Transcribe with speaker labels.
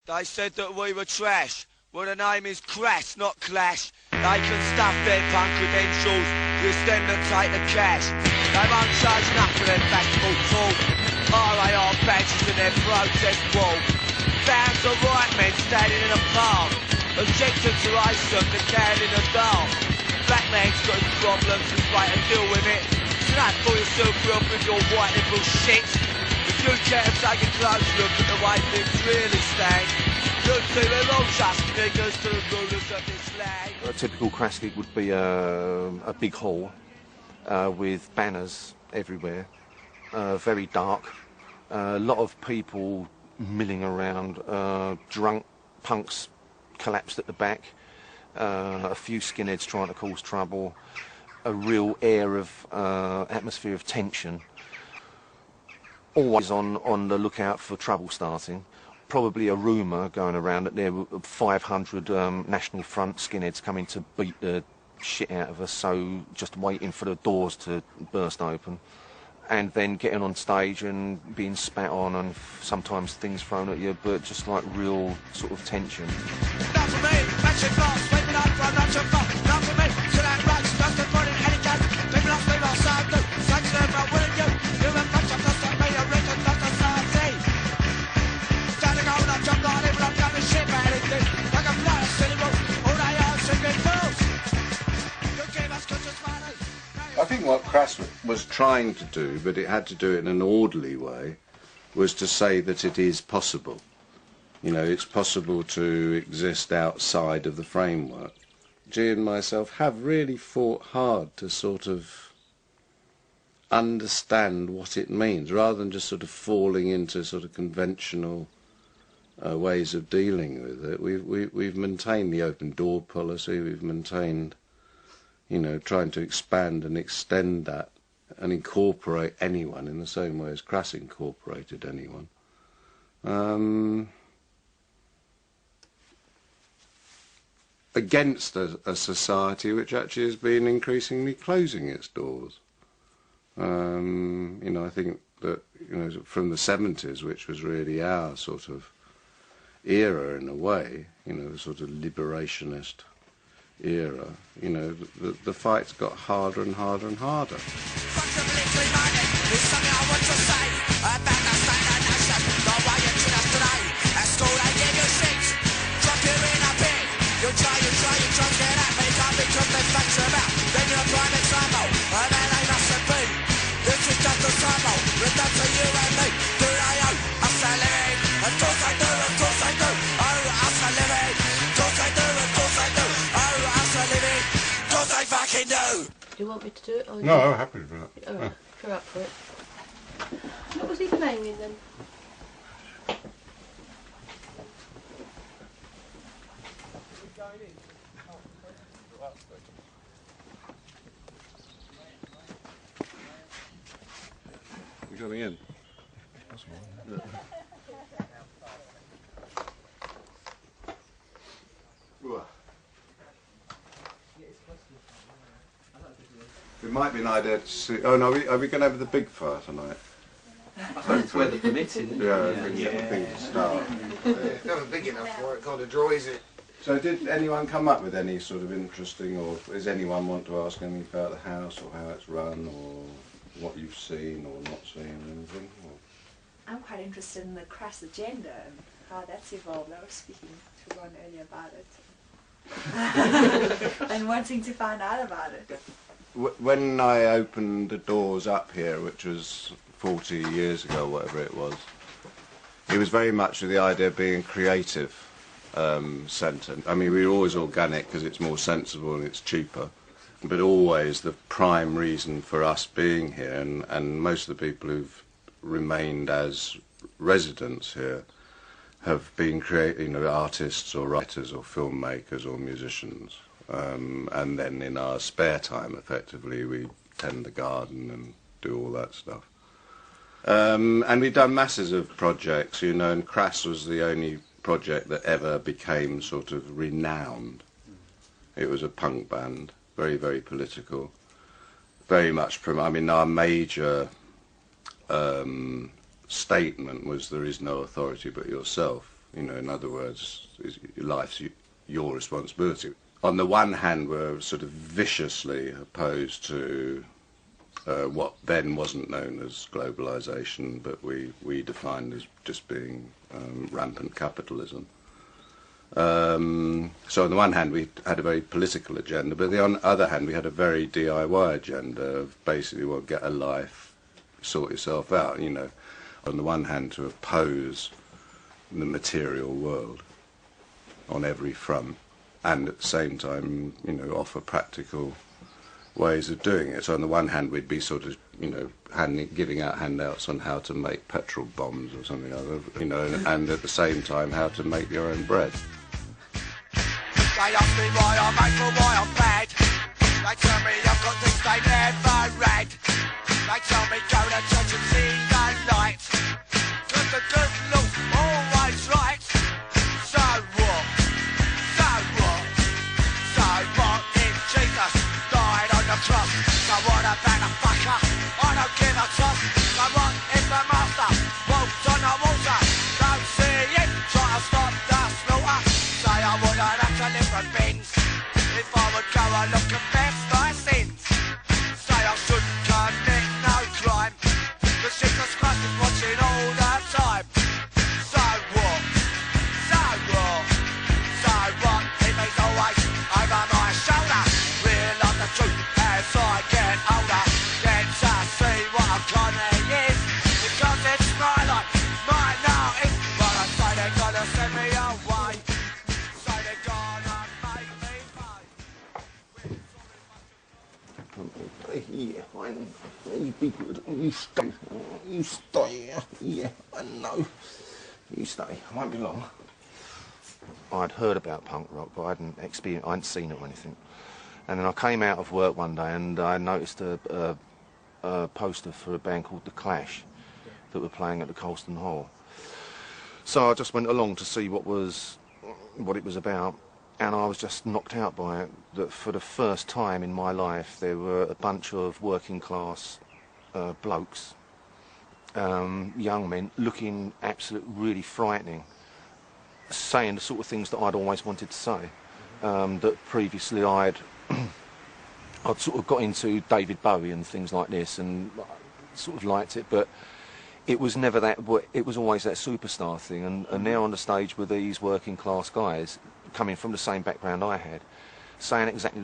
Speaker 1: They said that we were trash. Well, the name is CRASS, not Clash. They can stuff their punk credentials, just them that take the cash. They won't charge nothing for their festival talk. RAR badges in their protest wall. Fans of right men standing in a park, objecting to racism, the can in the dark. Black man's got his problems, he's right to deal with it. So don't fool yourself up with your white liberal shit. If you care to take a close look at the way things really stand, you'll see we're all just niggas to the rulers of this land.
Speaker 2: A typical CRASS gig would be a big hall with banners everywhere, very dark, a lot of people milling around, drunk punks collapsed at the back, a few skinheads trying to cause trouble, a real air of atmosphere of tension, always on the lookout for trouble starting. Probably a rumour going around that there were 500 National Front skinheads coming to beat the shit out of us, so just waiting for the doors to burst open. And then getting on stage and being spat on and sometimes things thrown at you, but just like real sort of tension.
Speaker 1: Not for me, that's your fault, sweeping up from not your fault. Not for me, to that right, just to put in any gun. People lost me, lost I do. Such them, I wouldn't you. You and bunch of us that made a record, not the society. Standing on up, jump on it, but I'm coming shit, man, it did. Like a fly, a silly rope, all I are, singing fools. You gave us conscious money.
Speaker 3: I think what CRASS was trying to do, but it had to do it in an orderly way, was to say that it is possible. You know, it's possible to exist outside of the framework. G and myself have really fought hard to sort of understand what it means, rather than just sort of falling into sort of conventional ways of dealing with it. We've maintained the open door policy, we've maintained, you know, trying to expand and extend that and incorporate anyone in the same way as CRASS incorporated anyone. Against a society which actually has been increasingly closing its doors. You know, I think that, you know, from the 70s, which was really our sort of era in a way, you know, the sort of liberationist era, you know, the fight's got harder and harder and harder.
Speaker 4: Do you want me to do it? Or
Speaker 3: No, I'm happy for that.
Speaker 4: All right, if you're up for it. What was he playing then?
Speaker 3: You coming in? Yeah. It might be an idea to see. Oh no, are we going to have the big fire tonight?
Speaker 5: I suppose it's weather permitting.
Speaker 3: Yeah, I think it's a thing to start.
Speaker 6: It's not big enough for it, can't draw, is it?
Speaker 3: So did anyone come up with any sort of interesting, or does anyone want to ask anything about the house or how it's run or what you've seen or not seen or anything? Or?
Speaker 7: I'm quite interested in the CRASS agenda and how that's evolved. I was speaking to Ron earlier about it and wanting to find out about it.
Speaker 3: When I opened the doors up here, which was 40 years ago, whatever it was very much with the idea of being a creative centre. I mean, we were always organic because it's more sensible and it's cheaper, but always the prime reason for us being here, and most of the people who've remained as residents here have been artists or writers or filmmakers or musicians. And then in our spare time, effectively, we tend the garden and do all that stuff. And we've done masses of projects, you know, and CRASS was the only project that ever became sort of renowned. It was a punk band, very, very political, very much I mean, our major statement was there is no authority but yourself. You know, in other words, life's your responsibility. On the one hand, we're sort of viciously opposed to what then wasn't known as globalisation, but we defined as just being rampant capitalism. So on the one hand, we had a very political agenda, but on the other hand, we had a very DIY agenda of basically, well, get a life, sort yourself out, you know. On the one hand, to oppose the material world on every front, and at the same time, you know, offer practical ways of doing it. So on the one hand, we'd be sort of, you know, giving out handouts on how to make petrol bombs or something like that, you know, and at the same time, how to make your own bread.
Speaker 1: They ask me why I'm hateful, why I'm bad. They tell me I've got things they never read. They tell me go to church and see the light. 'Cause the good Lord's always right. So what? So what? So what if Jesus died on the cross? So what about a fucker? I don't give a toss. So what if the master walked on the water? Don't see it, try to stop the slaughter. Say I wouldn't have to live from bins if I would go and look and confess my sins. Say I shouldn't commit no crime, 'cause Jesus Christ is watching all the time. So what? So what? So what if he's always over my shoulder? Realise the truth as I get older. Then to see what a connie is, because it's my life, my notice. But I say they're gonna send me away. Say they're gonna make me pay.
Speaker 2: Yeah, I know. You be good. You stay. You stay. Yeah, I know. You stay. I won't be long. I'd heard about punk rock, but I hadn't seen it or anything. And then I came out of work one day and I noticed a poster for a band called The Clash that were playing at the Colston Hall. So I just went along to see what it was about. And I was just knocked out by it, that for the first time in my life there were a bunch of working class blokes, young men, looking absolutely really frightening, saying the sort of things that I'd always wanted to say, that previously I'd sort of got into David Bowie and things like this and sort of liked it, but it was never that, it was always that superstar thing, and now on the stage with these working class guys, coming from the same background I had, saying exactly